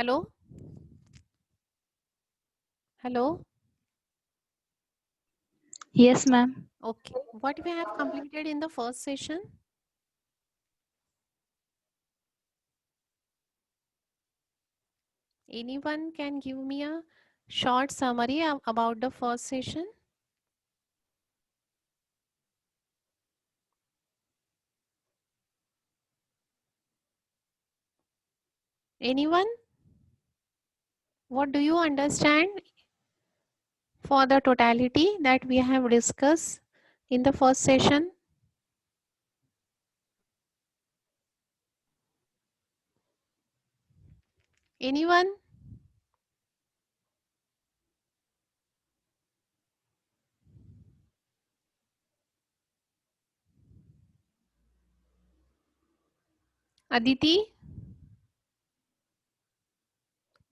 Hello? Hello? Yes, ma'am. Okay. What we have completed in the first session? Anyone can give me a short summary about the first session? Anyone? What do you understand for the totality that we have discussed in the first session? Anyone? Aditi?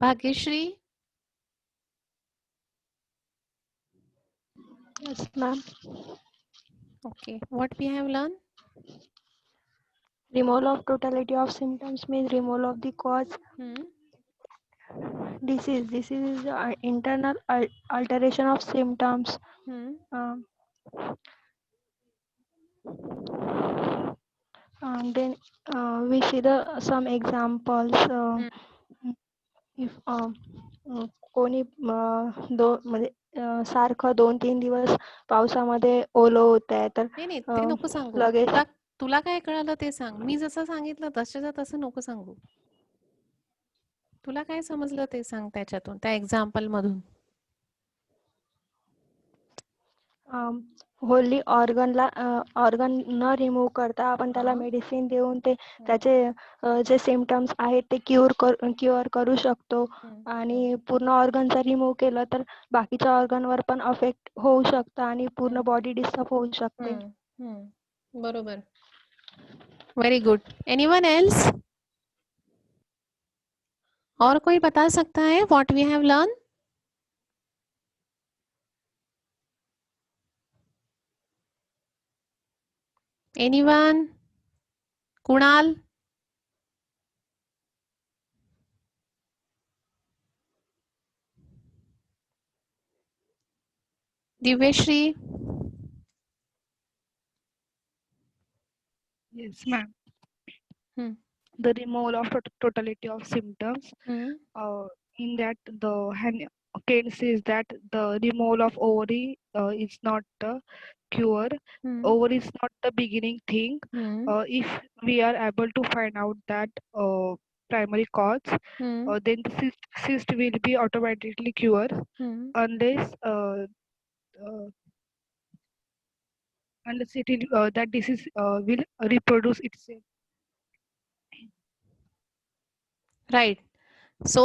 Bhagyashree? Yes, ma'am. Okay. What we have learned? Removal of totality of symptoms means removal of the cause. Hmm. Disease. Disease is internal alteration of symptoms. Hmm. Um, and then we see the some examples. Hmm. If कोणी म्हणजे सारखं 2-3 दिवस पावसामध्ये ओलं होत आहे तर नाही नाही ते नको सांगू. लगेच तुला तुला काय कळालं ते सांग. मी जसं सांगितलं तसंच्या तसं नको सांगू. तुला काय समजलं ते सांग त्याच्यातून, त्या एक्झाम्पल मधून. होली ऑर्गनला ऑर्गन न रिमूव्ह करता आपण त्याला हां. मेडिसिन देऊन ते हं, त्याचे जे सिम्पटम्स आहेत ते क्युअर करू शकतो हं, आणि पूर्ण ऑर्गन जर रिमूव्ह केलं तर बाकीच्या ऑर्गनवर पण अफेक्ट होऊ शकतं आणि पूर्ण हं, बॉडी डिस्टर्ब होऊ शकते. हं, हं. बरोबर. Very good. Anyone else? और कोई बता सकता है what we have learn? Anyone? Kunal? Divyashree? Yes, ma'am. Hmm. The removal of totality of symptoms. Hmm. In that, the Kane says that the removal of ovary is not the cure. Hmm. Ovary is not the beginning thing. Hmm. If we are able to find out that primary cause, Hmm. then the cyst will be automatically cured Hmm. unless uh, unless it will, that disease will reproduce itself. Right. So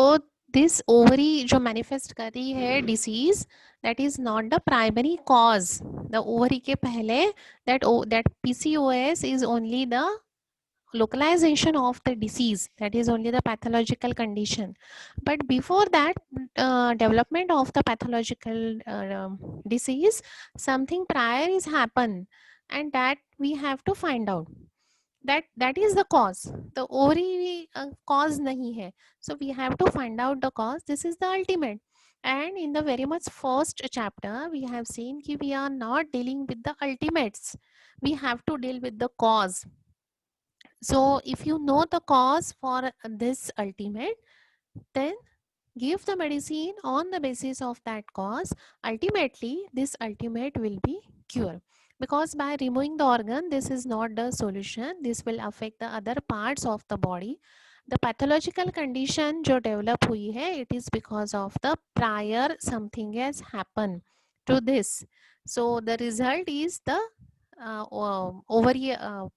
this ovary जो manifest कर रही है disease, that is not the primary cause. The ovary के पहले that PCOS is only the localization of the disease, that is only the pathological condition. But before that development of the pathological disease, something prior is happen, and that we have to find out. That is the cause. The ovary cause nahi hai. So we have to find out the cause. This is the ultimate. And in the very much first chapter we have seen ki we are not dealing with the ultimates, we have to deal with the cause. So if you know the cause for this ultimate, then give the medicine on the basis of that cause. Ultimately, this ultimate will be cure. Because by removing the organ, this is not the solution. This will affect the other parts of the body. The pathological condition जो develop हुई है, it is because of the prior something has happened to this. So the result is the ovary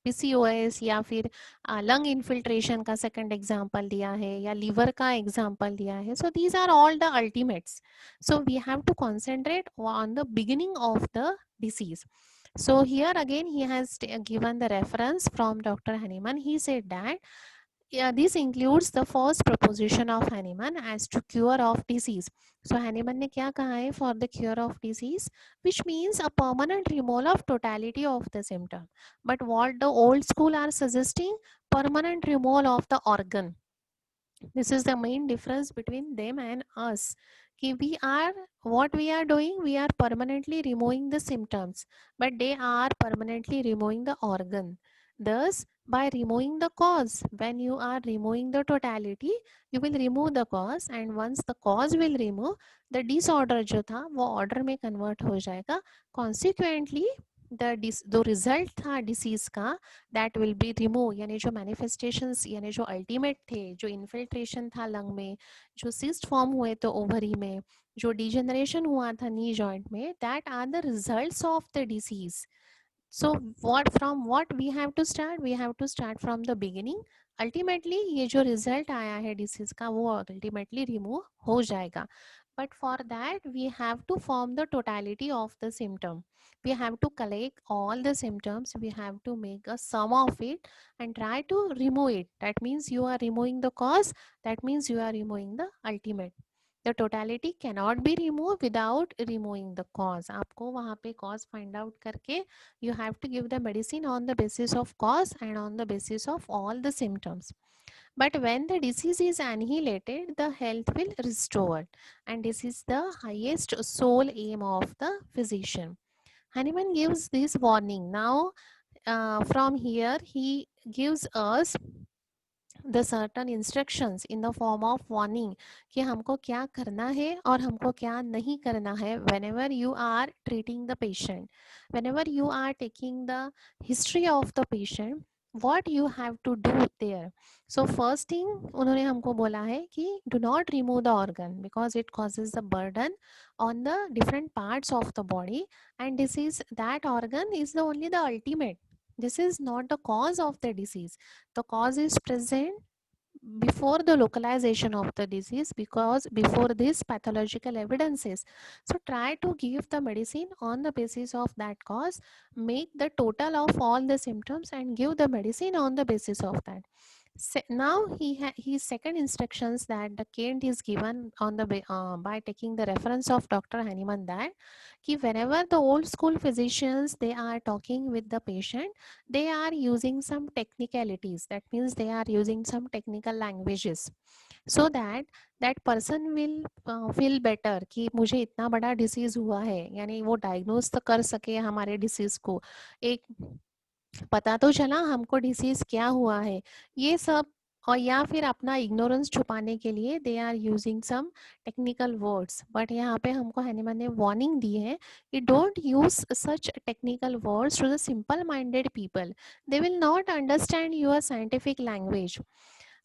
PCOS या फिर lung infiltration का second example दिया है या liver का एग्जांपल दिया है. So these are all the ultimates. So we have to concentrate on the beginning of the disease. So here again he has given the reference from Dr. Hahnemann. He said that this includes the first proposition of Hahnemann as to cure of disease. So Hahnemann ने क्या कहा है for the cure of disease, which means a permanent removal of totality of the symptom. But what the old school are suggesting, permanent removal of the organ. This is the main difference between them and us. कि we are, what we are doing, we are permanently removing the symptoms, but they are permanently removing the organ. Thus, by removing the cause, when you are removing the totality, you will remove the cause, and once the cause will remove, the disorder जो था वो order में convert हो जाएगा. Consequently, जो result था disease का, that will be remove, यानी जो मैनिफेस्टेशंस, यानी जो अल्टीमेट थे, जो इन्फिल्ट्रेशन था लंग में, जो सिस्ट फॉर्म हुए तो ओवरी में, जो डिजेनरेशन हुआ था नी जॉइंट में, that are the results of the disease. So what we have to start, we have to start from the beginning. Ultimately ये जो result आया है disease का वो ultimately remove हो जाएगा. But for that we have to form the totality of the symptom. We have to collect all the symptoms, we have to make a sum of it and try to remove it. That means you are removing the cause, that means you are removing the ultimate. The totality cannot be removed without removing the cause. आपको वहाँ पे cause find out करके you have to give the medicine on the basis of cause and on the basis of all the symptoms. But when the disease is annihilated, the health will restore, and this is the highest sole aim of the physician. Hahnemann gives this warning. Now from here he gives us the certain instructions in the form of warning कि हमको क्या करना है और हमको क्या नहीं करना है whenever you are treating the patient, whenever you are taking the history of the patient, what you have to do there. So first thing उन्होंने हमको बोला है कि do not remove the organ because it causes the burden on the different parts of the body, and this is, that organ is the only the ultimate. This is not the cause of the disease. The cause is present before the localization of the disease, because before this pathological evidences. So try to give the medicine on the basis of that cause, make the total of all the symptoms and give the medicine on the basis of that. Now his second instructions that the Kent is given on the by taking the reference of Dr. Hahnemann, that कि whenever the old school physicians they are talking with the patient, they are using some technicalities, that means they are using some technical languages, so that that person will feel better कि मुझे इतना बड़ा disease हुआ है, यानी वो diagnose तो कर सके हमारे डिसीज को, एक पता तो चला हमको डिसीज क्या हुआ है, ये सब. और या फिर अपना इग्नोरेंस छुपाने के लिए they are using some technical words. But यहाँ पे हमको हनीमन ने वार्निंग दी है कि don't use such technical words to the simple minded people, they will not understand your scientific language.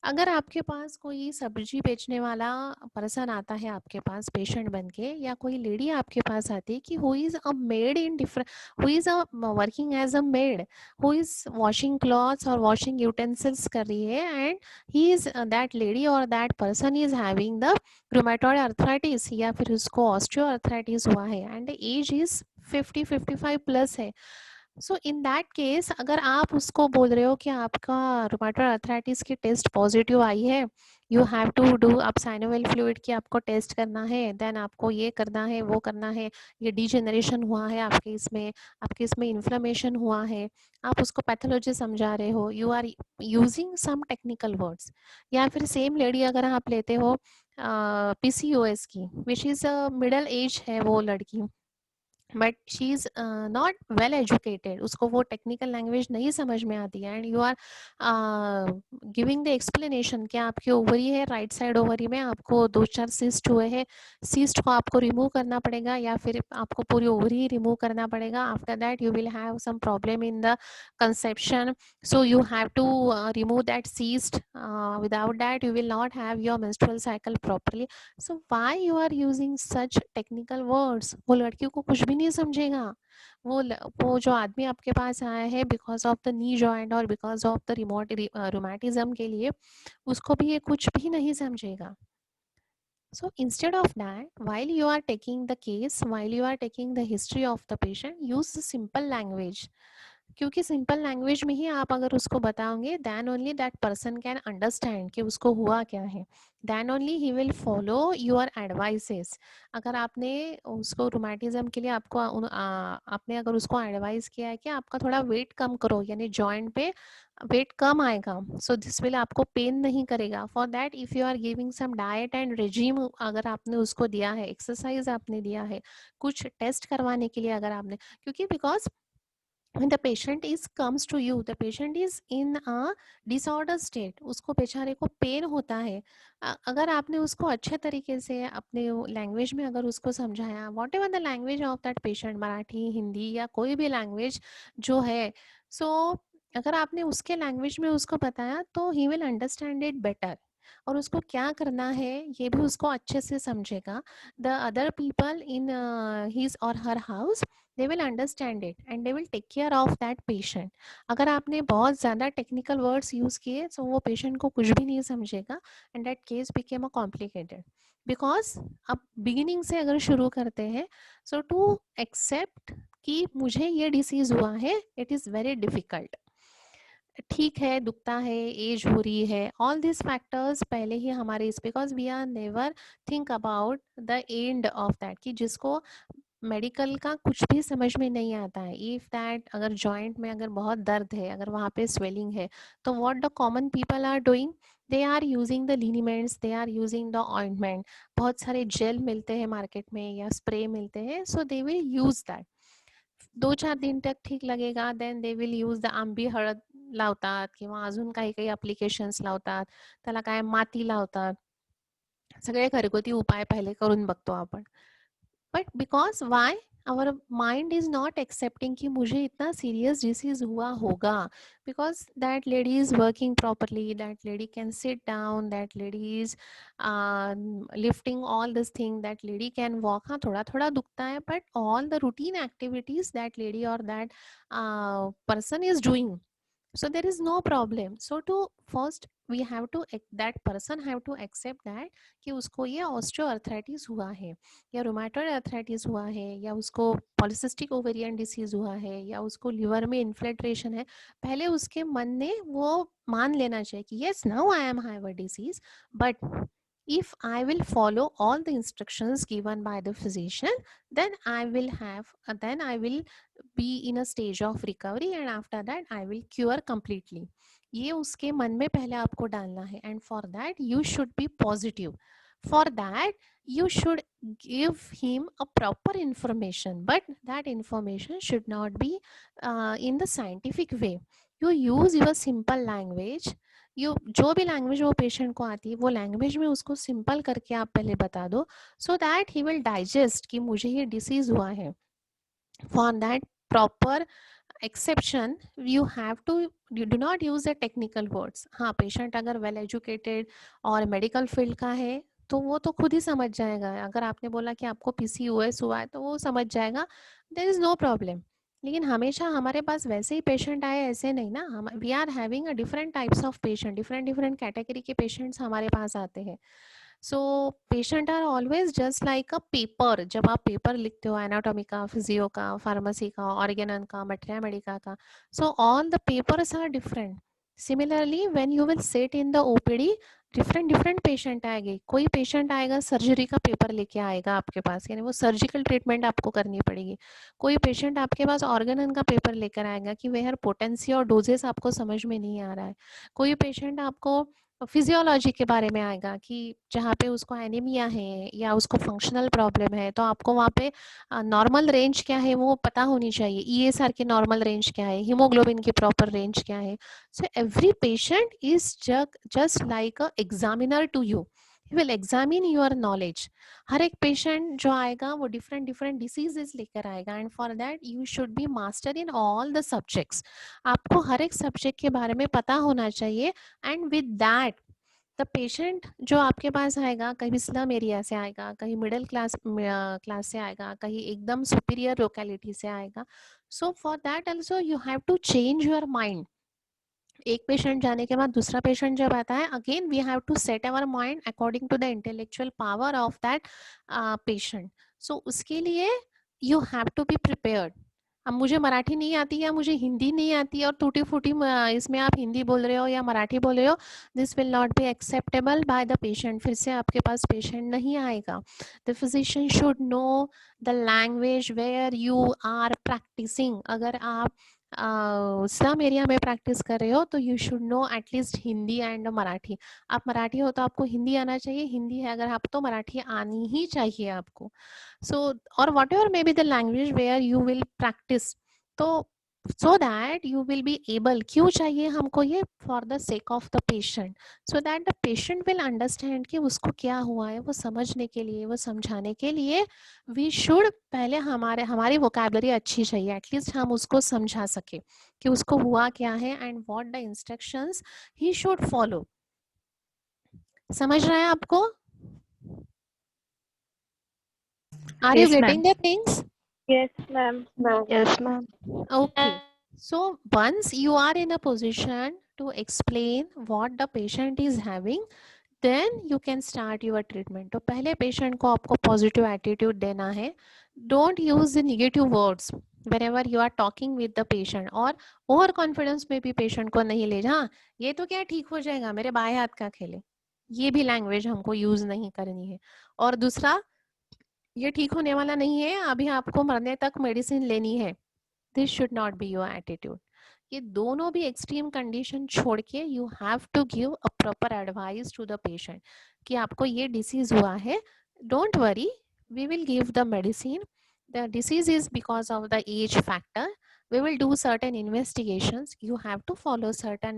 अगर आपके पास कोई सब्जी बेचने वाला पर्सन आता है आपके पास पेशेंट बन के, या कोई लेडी आपके पास आती है कि who is a maid in different, who is a working as a maid, who is washing clothes और वॉशिंग यूटेंसिल्स कर रही है, and he is that lady और that person is having the rheumatoid arthritis, या फिर उसको osteo arthritis हुआ है, एंड एज इज़ 50-55 प्लस है. सो इन दैट केस अगर आप उसको बोल रहे हो कि आपका रूमेटॉइड अर्थराइटिस की टेस्ट पॉजिटिव आई है, यू हैव टू डू, आप साइनोवियल फ्लूइड की आपको टेस्ट करना है, देन आपको ये करना है, वो करना है, ये डिजेनरेशन हुआ है आपके इसमें इन्फ्लेमेशन हुआ है, आप उसको पैथोलॉजी समझा रहे हो, you are using some technical words. या फिर सेम लेडी अगर आप लेते हो पीसीओएस की, विच इज़ मिडल एज है वो लड़की, but she is not well educated, उसको वो टेक्निकल लैंग्वेज नहीं समझ में आती है, and you are giving the explanation कि आपकी ओवरी है, राइट साइड ओवरी में आपको 2-4 सिस्ट हुए हैं, सिस्ट को आपको रिमूव करना पड़ेगा या फिर आपको पूरी ओवरी ही रिमूव करना पड़ेगा. After that you will have some problem in the conception, so you have to remove that cyst. Without that you will not have your menstrual cycle properly. So why you are using such technical words? वो लड़कियों को कुछ भी नहीं समझेगा. वो जो आदमी आपके पास आया है because of the knee joint और बिकॉज ऑफ द रोमैटिज्म के लिए, उसको भी ये कुछ भी नहीं समझेगा. So instead of that, while you are taking the case, while you are taking the history of the patient, use the simple language. क्योंकि सिंपल लैंग्वेज में ही आप अगर उसको बताओगे then only that person can understand कि उसको हुआ क्या है, then only he will follow your advices. अगर आपने उसको रोमैटिज्म के लिए आपने अगर उसको एडवाइस किया है कि आपका थोड़ा वेट कम करो, यानी जॉइंट पे वेट कम आएगा, सो दिस विल आपको पेन नहीं करेगा, for that if you are giving some diet and regime अगर आपने उसको दिया है, एक्सरसाइज आपने दिया है, कुछ टेस्ट करवाने के लिए अगर आपने, क्योंकि because when the patient is comes to you, the patient is in a disorder state, उसको बेचारे को पेन होता है। अगर आपने उसको अच्छे तरीके से अपने लैंग्वेज में अगर उसको समझाया, what ever the language of that patient, Marathi, Hindi या कोई भी लैंग्वेज जो है, सो अगर आपने उसके लैंग्वेज में उसको बताया तो he will understand it better, और उसको क्या करना है ये भी उसको अच्छे से समझेगा। The other people in his और हर house, they will understand it and they will take care of that patient। अगर आपने बहुत ज़्यादा टेक्निकल वर्ड्स यूज़ किए तो वो पेशेंट को कुछ भी नहीं समझेगा, and that case became a complicated, because अब बिगिनिंग से अगर शुरू करते हैं, सो टू एक्सेप्ट कि मुझे ये डिसीज़ हुआ है, इट इज़ वेरी डिफ़िकल्ट। ठीक है, दुखता है, एज हो रही है, ऑल दिस फैक्टर्स पहले ही हमारे इस, because we are never think about the end of that, कि जिसको मेडिकल का कुछ भी समझ में नहीं आता है, इफ दैट अगर जॉइंट में अगर बहुत दर्द है, अगर वहाँ पे स्वेलिंग है, तो what the common people are doing, they are using the liniments, they are using the ointment, बहुत सारे जेल मिलते हैं मार्केट में या स्प्रे मिलते हैं, so they will use that, 2-4 दिन तक ठीक लगेगा, then they will use the आंबी हळद लावतात किंवा अजून काही काही अप्लिकेशन्स लावतात, त्याला काय माती लावतात, सगळे घरगुती उपाय पहिले करून बघतो आपण। But because why our mind is not accepting कि मुझे इतना सीरियस डिसीज हुआ होगा, because that lady is working properly, that lady can sit down, that lady is lifting all this thing, that lady can walk, हाँ थोड़ा थोड़ा दुखता है, but all the routine activities that lady और that person is doing, so there is no problem। So to first we have to that person have to accept that कि उसको ये osteoarthritis हुआ है, या रुमेटॉइड आर्थराइटिस हुआ है, या उसको पॉलिसिस्टिक ओवेरियन डिसीज हुआ है, या उसको लिवर में इन्फ्लेट्रेशन है। पहले उसके मन ने वो मान लेना चाहिए कि yes now I am have a disease, but if I will follow all the instructions given by the physician, then I will be in a stage of recovery, and after that I will cure completely। ये उसके मन में पहले आपको डालना है, and for that you should be positive, for that you should give him a proper information, but that information should not be in the scientific way। you use your simple language, you जो भी language वो patient को आती है वो language में उसको simple करके आप पहले बता दो, so that he will digest कि मुझे ये डिसीज हुआ है। For that proper exception you have to, you do not use the technical words. हाँ, पेशेंट अगर वेल एजुकेटेड और मेडिकल फील्ड का है तो वो तो खुद ही समझ जाएगा, अगर आपने बोला कि आपको पीसीओएस हुआ है तो वो समझ जाएगा, देयर इज नो प्रॉब्लम। लेकिन हमेशा हमारे पास वैसे ही पेशेंट आए ऐसे नहीं ना, हम we are having a different types of patient, different different category के पेशेंट्स हमारे पास आते हैं। So patient are always just like a paper, जब आप पेपर लिखते हो एनाटॉमी का, फिजियो का, फार्मेसी का, ऑर्गेनन का, मटेरिया मेडिका का, so all the papers are different. Similarly when you will sit in the OPD, different different patient आएंगे, कोई पेशेंट आएगा सर्जरी का पेपर लेके आएगा आपके पास, यानी वो सर्जिकल ट्रीटमेंट आपको करनी पड़ेगी। कोई पेशेंट आपके पास ऑर्गेनन का पेपर लेकर आएगा कि वेयर पोटेंसी और डोजेस आपको समझ में नहीं आ रहा है। कोई पेशेंट आपको फिजियोलॉजी के बारे में आएगा कि जहाँ पे उसको एनीमिया है या उसको फंक्शनल प्रॉब्लम है, तो आपको वहाँ पे नॉर्मल रेंज क्या है वो पता होनी चाहिए, ईएसआर की नॉर्मल रेंज क्या है, हीमोग्लोबिन की प्रॉपर रेंज क्या है। So every patient is just like a examiner to you, he will examine your knowledge. हर एक पेशेंट जो आएगा वो डिफरेंट डिफरेंट डिसीजेस लेकर आएगा, and for that you should be master in all the subjects. आपको हर एक सब्जेक्ट के बारे में पता होना चाहिए, and with that the patient जो आपके पास आएगा, कहीं स्लम एरिया से आएगा, कहीं मिडिल क्लास से आएगा, कहीं एकदम सुपीरियर लोकेलिटी से आएगा। So for that also you have to change your mind. एक पेशेंट जाने के बाद दूसरा पेशेंट जब आता है, again we have to set our mind according to the intellectual power of that patient. So उसके लिए you have to be prepared. अब मुझे मराठी नहीं आती या मुझे हिंदी नहीं आती और टूटी फूटी इसमें आप हिंदी बोल रहे हो या मराठी बोल रहे हो, this will not be acceptable by the patient. फिर से आपके पास पेशेंट नहीं आएगा। The physician should know the language where you are practising. अगर आप सम एरिया में प्रैक्टिस कर रहे हो तो you should know at least Hindi and Marathi. आप मराठी हो तो आपको हिंदी आना चाहिए, हिंदी है अगर आप तो मराठी आनी ही चाहिए आपको। So or whatever may be the language where you will practice, तो so that you will be able, क्यों चाहिए हमको ये, for the sake of the patient, so that the patient will understand कि उसको क्या हुआ है, वो समझने के लिए, वो समझाने के लिए we should पहले हमारी vocabulary अच्छी चाहिए, एटलीस्ट हम उसको समझा सके कि उसको हुआ क्या है and what the instructions he should follow। समझ रहे हैं आपको? Are you Yes, ma'am. getting the things? Yes, ma'am. Yes, ma'am. Okay, so once you are in a position to explain what the patient is having, then you can start your treatment। तो पहले patient को आपको positive attitude देना है। Don't use the negative words whenever you are talking with the patient, और over confidence में भी patient को नहीं ले हाँ ये तो क्या ठीक हो जाएगा, मेरे बाएं हाथ का खेले, ये भी language हमको use नहीं करनी है। और दूसरा, ये ठीक होने वाला नहीं है, अभी आपको मरने तक मेडिसिन लेनी है, this should not be your attitude. ये दोनों भी एक्सट्रीम कंडीशन छोड़ के you have to give a proper advice to the patient कि आपको ये डिसीज हुआ है, don't worry, we will give the medicine, the disease is because of the age factor, we will do certain investigations, you have to follow certain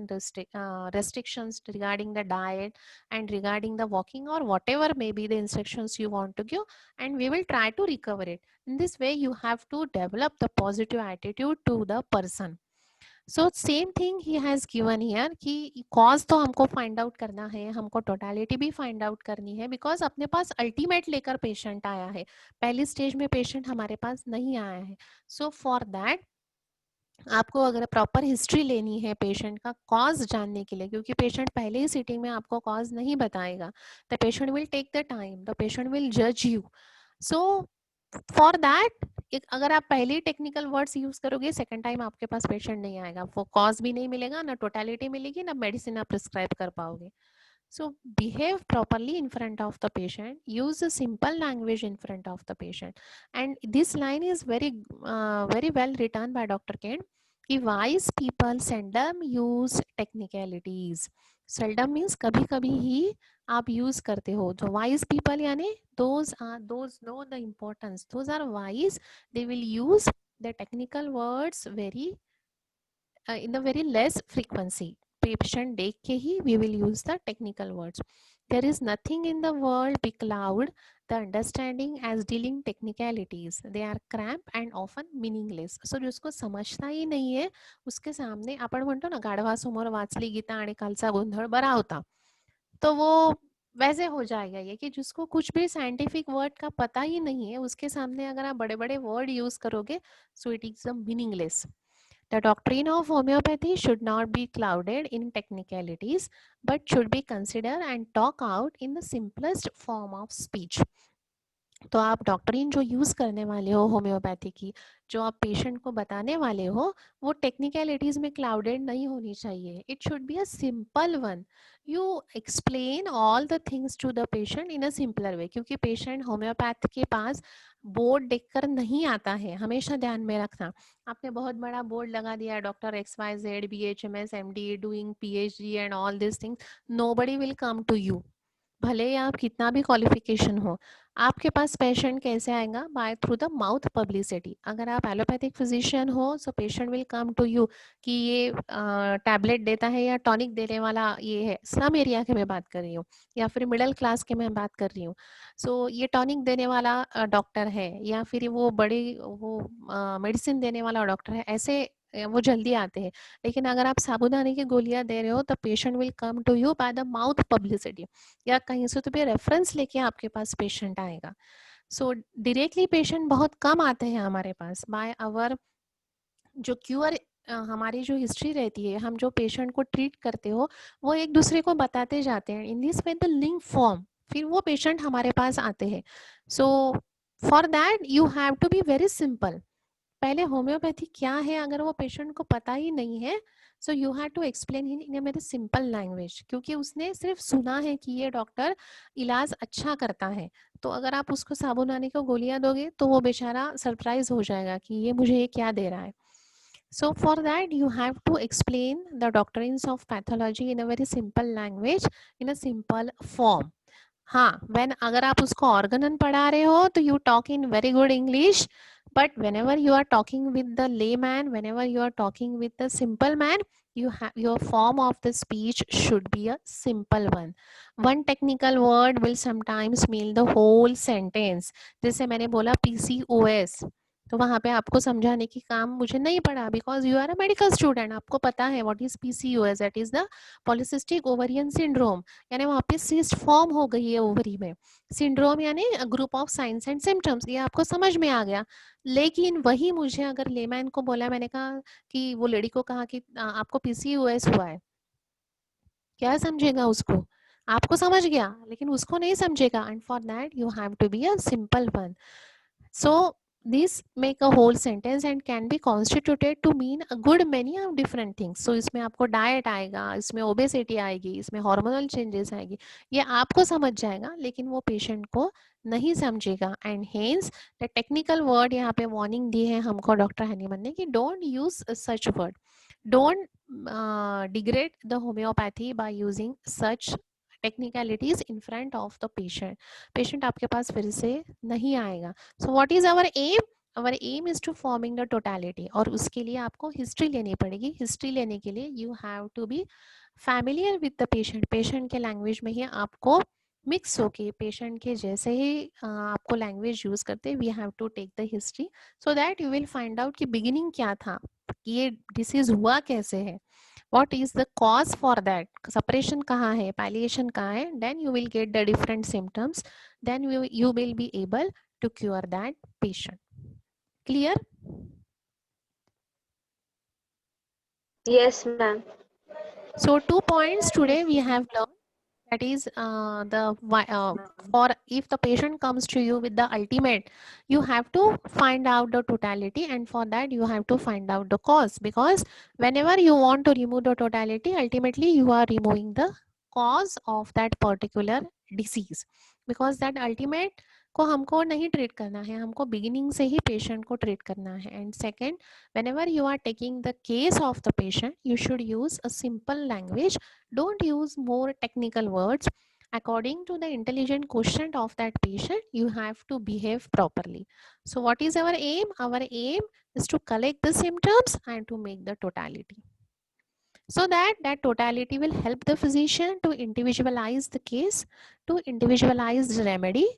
restrictions regarding the diet and regarding the walking or whatever may be the instructions you want to give, and we will try to recover it। In this way you have to develop the positive attitude to the person। So same thing he has given here कि cause तो हमको find out करना है, हमको totality भी find out करनी है, because अपने पास ultimate लेकर patient आया है, पहली stage में patient हमारे पास नहीं आया है। So for that आपको अगर प्रॉपर हिस्ट्री लेनी है पेशेंट का कॉज जानने के लिए, क्योंकि पेशेंट पहले ही सीटिंग में आपको कॉज नहीं बताएगा, the patient will take the time, the patient will जज यू। सो फॉर दैट अगर आप पहले टेक्निकल वर्ड्स यूज करोगे, सेकंड टाइम आपके पास पेशेंट नहीं आएगा, वो कॉज भी नहीं मिलेगा, ना टोटलिटी मिलेगी, ना मेडिसिन आप प्रिस्क्राइब कर पाओगे। So behave properly in front of the patient, use a simple language in front of the patient, and this line is very well written by Dr. Ken कि wise people seldom use technicalities। seldom means कभी कभी ही आप use करते हो, तो wise people यानी those know the importance, those are wise, they will use the technical words very in the very less frequency। patient देख के ही we will use the technical words। there is nothing in the world becloud the understanding as dealing technicalities, they are cramped and often meaningless। so जिसको समजता ही नहीं है उसके सामने आपण म्हणतो ना गाढवा समोर वाचली गीता आणि कालचा गोंधळ बरा होता, तो वो वैसे हो जाएगा ये कि जिसको कुछ भी साइंटिफिक वर्ड का पता ही नहीं है उसके सामने अगर आप बड़े बड़े वर्ड यूज करोगे, so it is meaningless. The doctrine of homeopathy should not be clouded in technicalities, but should be considered and talk out in the simplest form of speech। तो आप डॉक्टरीन जो यूज़ करने वाले हो होम्योपैथी की, जो आप पेशेंट को बताने वाले हो, वो टेक्निकलिटीज में क्लाउडेड नहीं होनी चाहिए, it should be a simple one. You explain all the things to the patient in a simpler way, क्योंकि पेशेंट होम्योपैथ के पास बोर्ड देखकर नहीं आता है, हमेशा ध्यान में रखना। आपने बहुत बड़ा बोर्ड लगा दिया, doctor XYZ BHMS MD doing PhD and all this things, nobody will come to you, भले ही आप कितना भी क्वालिफिकेशन हो। आपके पास पेशेंट कैसे आएगा, by through the mouth publicity. अगर आप एलोपैथिक फिजिशियन हो so patient will come to you कि ये टैबलेट देता है या टॉनिक देने वाला ये है, स्लम एरिया के मैं बात कर रही हूँ या फिर मिडिल क्लास के मैं बात कर रही हूँ। सो ये टॉनिक देने वाला डॉक्टर है या फिर वो बड़ी वो मेडिसिन देने वाला डॉक्टर है, ऐसे वो जल्दी आते हैं। लेकिन अगर आप साबुदाने की गोलियां दे रहे हो तो patient will come to you by the mouth publicity, या कहीं से तो भी रेफरेंस लेके आपके पास पेशेंट आएगा। सो डायरेक्टली पेशेंट बहुत कम आते हैं हमारे पास, बाय आवर जो क्यूअर हमारी जो हिस्ट्री रहती है, हम जो पेशेंट को ट्रीट करते हो वो एक दूसरे को बताते जाते हैं, in this way the link form, फिर वो पेशेंट हमारे पास आते हैं। So for that you have to be very simple, पहले होम्योपैथी क्या है अगर वो पेशेंट को पता ही नहीं है, so you have to explain in मेरे सिंपल लैंग्वेज, क्योंकि उसने सिर्फ सुना है कि ये डॉक्टर इलाज अच्छा करता है। तो अगर आप उसको साबुदाने को गोलियां दोगे तो वो बेचारा सरप्राइज हो जाएगा कि ये मुझे ये क्या दे रहा है। So for that you have to explain the doctrines of pathology in a very simple language, in a simple form. हाँ, when अगर आप उसको ऑर्गनन पढ़ा रहे हो तो you talk in very good English, but whenever you are talking with the layman, whenever you are talking with the simple man, you have your form of the speech should be a simple one. One technical word will sometimes mean the whole sentence. जैसे मैंने बोला PCOS, तो वहाँ पे आपको समझाने की काम मुझे नहीं पड़ा, because you are a medical student, आपको पता है what is PCOS, that is the polycystic ovarian syndrome, यानी वहाँ पे सिस्ट फॉर्म हो गई है ओवरी में। सिंड्रोम यानी group of science and symptoms, ये आपको समझ में आ गया। लेकिन वही मुझे अगर लेमैन को बोला, मैंने कहा कि वो लेडी को कहा कि आपको PCOS हुआ है, क्या समझेगा उसको? आपको समझ गया लेकिन उसको नहीं समझेगा, and for that you have to be a simple one. So these make a whole sentence and can be constituted to mean a good many of different things. So इसमें आपको diet आएगा, इसमें obesity आएगी, इसमें hormonal changes आएगी, ये आपको समझ जाएगा लेकिन वो patient को नहीं समझेगा. And hence the technical word यहाँ पे warning दी है हमको डॉक्टर हैनीमन ने कि don't use such word, don't degrade the homeopathy by using such technicalities in front of the patient. Patient आपके पास फिर से नहीं आएगा. So what is our aim? Our aim is to forming the totality, और उसके लिए आपको हिस्ट्री लेनी पड़ेगी. हिस्ट्री लेने के लिए you have to be familiar with the patient. Patient के लैंग्वेज में ही आपको मिक्स होके पेशेंट के जैसे ही आपको लैंग्वेज यूज करते we have to take the history, so that you will find out कि बिगिनिंग क्या था, ये डिसीज हुआ कैसे है, what is the cause for that, separation कहाँ है, palliation कहाँ है, then you will get the different symptoms, then you will be able to cure that patient. Clear? Yes, ma'am. So 2 points today we have learned, that is for if the patient comes to you with the ultimate, you have to find out the totality, and for that you have to find out the cause, because whenever you want to remove the totality, ultimately you are removing the cause of that particular disease, because that ultimate को हमको नहीं treat करना है, हमको beginning से ही patient को treat करना है. And second, whenever you are taking the case of the patient, you should use a simple language, don't use more technical words. According to the intelligent quotient of that patient, you have to behave properly. So what is our aim? Our aim is to collect the symptoms and to make the totality, so that totality will help the physician to individualize the case, to individualize the remedy.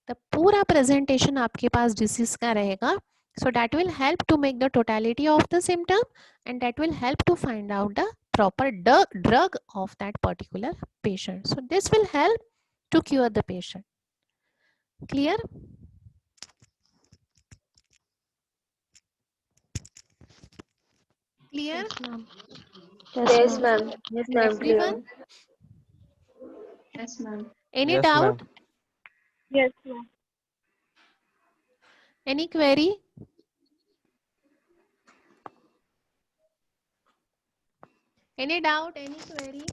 The पूरा presentation आपके पास disease का रहेगा, so that will help to make the totality of the symptom, and that will help to find out the proper drug of that particular patient. So this will help to cure the patient. Clear? Clear? Yes, ma'am. Yes, ma'am. Yes, ma'am. Everyone? Yes, ma'am. Any Yes, doubt? ma'am. Yes, ma'am. Any query? Any doubt? Any query?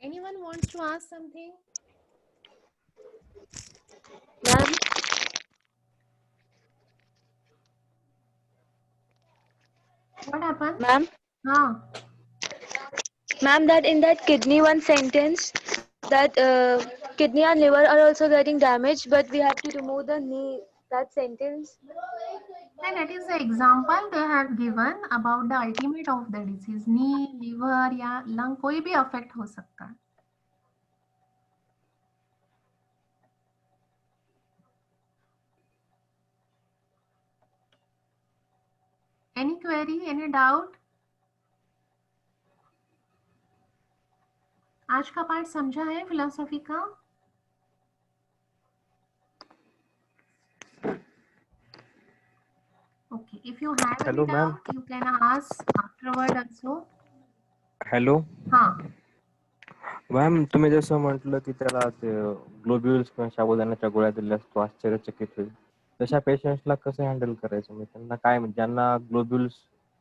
Anyone wants to ask something? Ma'am, What happened? ma'am, हाँ. ma'am, that in that kidney one sentence, that kidney and liver are also getting damaged, but we have to remove the knee. That sentence. And that is the example they have given about the ultimate of the disease. Knee, liver या lung कोई भी affect हो सकता है. Any query? Any doubt? आज का part समझा है फिलोसॉफी का? Okay, if you have Hello, any ma'am. doubt, you can ask afterward also. Hello. हाँ. मॅम तुम्ही जसं म्हटलं की त्याला ते ग्लोब्युल्स किंवा साबुदाण्याच्या गोळ्या दिल्यास तो आश्चर्यचकित होईल. तशा पेशंट्सला कसं हँडल करायचं? म्हणजे त्यांना काय म्हणजे ज्यांना ग्लोब्युल्स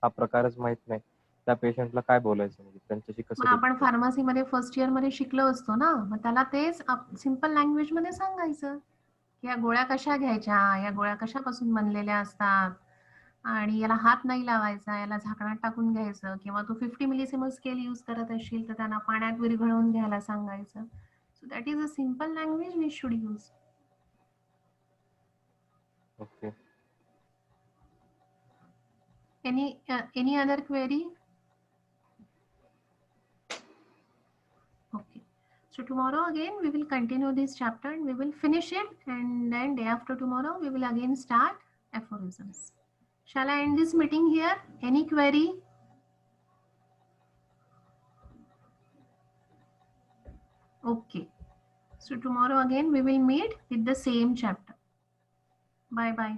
हा प्रकारच माहित नाही त्या पेशंटला काय बोलायचं, म्हणजे त्यांच्याशी मग कसं डील आपण करायचं? फार्मसीमध्ये फर्स्ट इयरमध्ये शिकलो असतो ना, मग त्याला तेच सिंपल लँग्वेजमध्ये सांगायचं की या गोळ्या कशा घ्यायच्या, या गोळ्या कशापासून बनलेल्या असतात आणि याला हात नाही लावायचा, याला झाकणात टाकून घ्यायचं, किंवा तू 50 मिलीसिमल स्केल यूज करत असशील तर त्यांना पाण्यात विरघळवून घ्यायला सांगायचं. So that is a simple language we should use. Okay. Any other query? Okay. So tomorrow again we will continue this chapter and we will finish it, and then day after tomorrow we will again start aphorisms. Shall I end this meeting here? Any query? Okay. So tomorrow again we will meet with the same chapter. Bye bye.